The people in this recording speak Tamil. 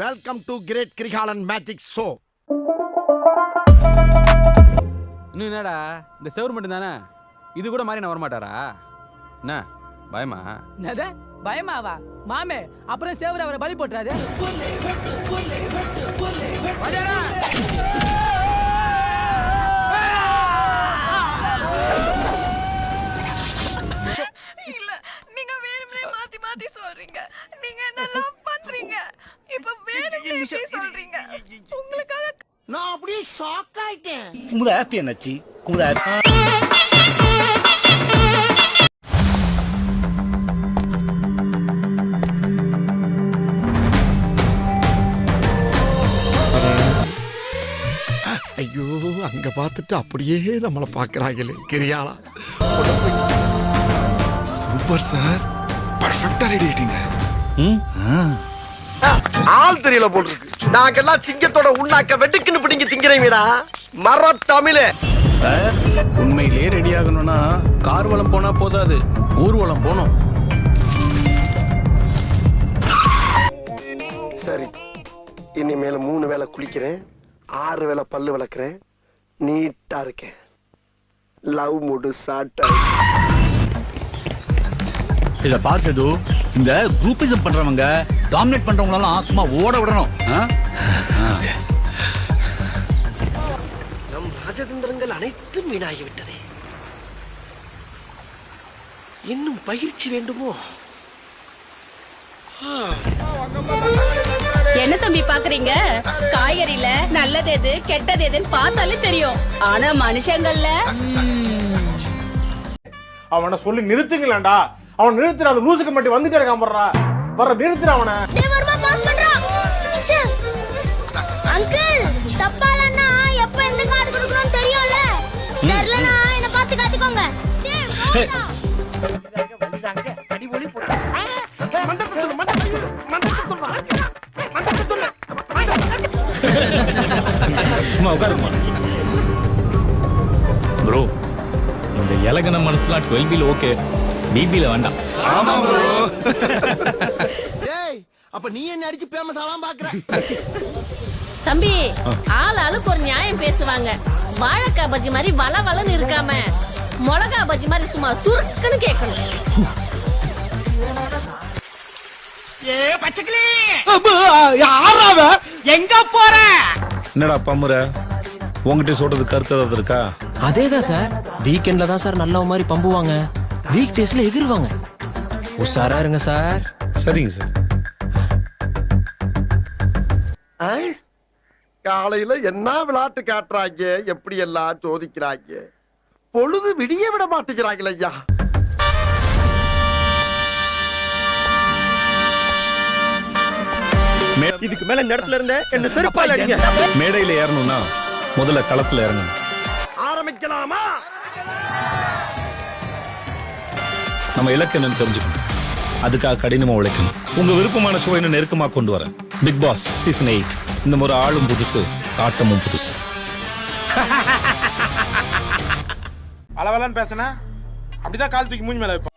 Welcome to great Kirikalan magic show. இன்னும் என்னடா இந்த செவர் மட்டும் தானே, இது கூட மாதிரி நான் வரமாட்டாரா? என்ன பயமா? என்னது பயமாவா? மாமே அப்புறம் சேவர் அவரை பலி போட்டுறாது. இல்ல, நீங்க வேணும்னே மாத்தி மாத்தி சொல்றீங்க. நீங்க என்ன லவ் பண்றீங்க, இப்ப வேணும்னே சொல்றீங்க. உங்களுக்காக நான் அப்படியே ஷாக் ஆயிட்டேன். Como é pena, Ti? Como é? ஐயோ, அங்க பார்த்துட்டு அப்படியே நம்மளை பார்க்கறாங்களே. கிரியாளா சூப்பர் சார், பர்ஃபெக்ட்டா ரெடி ஆயிட்டீங்க. ஆள் தெரியல போல் இருக்கு. நாங்கெல்லாம் சிங்கத்தோட உண்ணாக்க வெட்டுக்குன்னு பிடிங்க திங்கிறீங்கடா மர தமிழே. சார், உண்மையிலே ரெடி ஆகணும்னா கார்வலம் போனா போதாது, ஊர்வலம் போகணும். சரி, இனிமேல 3 வேளை குளிக்கிறேன், 6 வேளை பல்லு விளக்குறேன், நீட்டா இருக்கேன். லவ் மூடு சாட்டா. இத பார்த்தது இந்த குரூப்பிசம் பண்றவங்க, டாமினேட் பண்றவங்களெல்லாம் சும்மா ஓட விடணும். நம் ராஜதந்திரங்கள் அனைத்தும் வீணாகிவிட்டதே. இன்னும் பயிற்சி வேண்டுமோ? என்ன தம்பி பாக்குறீங்க? காய்கறில நல்லது எது கெட்டது எதுன்னு பார்த்தாலே தெரியும். ஆனா மனுஷங்கள்ல அவனை சொல்லி நிறுத்துங்களேன்டா. அவன் நிறுத்துற, அந்த லூசுக்கு மட்டும் வந்துட்டே இருக்கான். வர நிறுத்துற அவனை. அங்கிள் தப்பாலன்னா எப்ப எந்த கார்டு கொடுக்கணும்னு தெரியும்ல. தெரியலனா என்ன பார்த்து கத்துக்கோங்க. அடிபொலி போடா. மண்டபத்துல சொல்லு, மண்டபத்துல சொல்லு. உட்காருமா ப்ரோ, இந்த இலகன மனசுலாம் 12 ஓகே, பிபில வேண்டாம். ஆமா ப்ரோ. ஏய், அப்ப நீ என்ன அடிச்சு ஃபேமஸ் ஆலாம் பாக்குற? தம்பி ஆள் ஆளுக்கு ஒரு நியாயம் பேசுவாங்க. வாழைக்காய் பஜ்ஜி மாதிரி வள வளன்னு இருக்காம மிளகா பஜ்ஜி மாதிரி சும்மா சுருக்குன்னு கேட்கணும். எங்க போற? என்னடா பம்முற, உங்ககிட்ட சொல்றது கருத்து ஏதாவது இருக்கா? அதேதான் சார், வீக்கெண்ட்ல தான் சார் நல்ல மாதிரி பம்புவாங்க, வீக் டேஸ்ல எகிருவாங்க. உஷாரா இருங்க சார். சரிங்க சார். காலையில என்ன விளையாட்டு காட்டுறாங்க, எப்படி எல்லாம் சோதிக்கிறாங்க. பொழுது விடிய விட மாட்டேங்கிறாங்களே ஐயா. இதுக்கு மேல இந்த இடத்துல இருந்த என்ன செருப்பால அடிங்க. மேடையில ஏறணும்னா முதல்ல களத்துல இறங்கணும். ஆரம்பிக்கலாமா? நம்ம இலக்கு என்னன்னு தெரிஞ்சுக்கணும், அதுக்காக கடினமா உழைக்கணும். உங்க விருப்பமான ஷோ என்ன நெருக்கமா கொண்டு வரேன். Bigg Boss season 8. இந்த முறை ஆளும் புதுசு, ஆட்டமும் புதுசு. அளவெல்லாம் பேசினா அப்படிதான் கால் தூக்கி மூஞ்சி மேல வைப்பான்.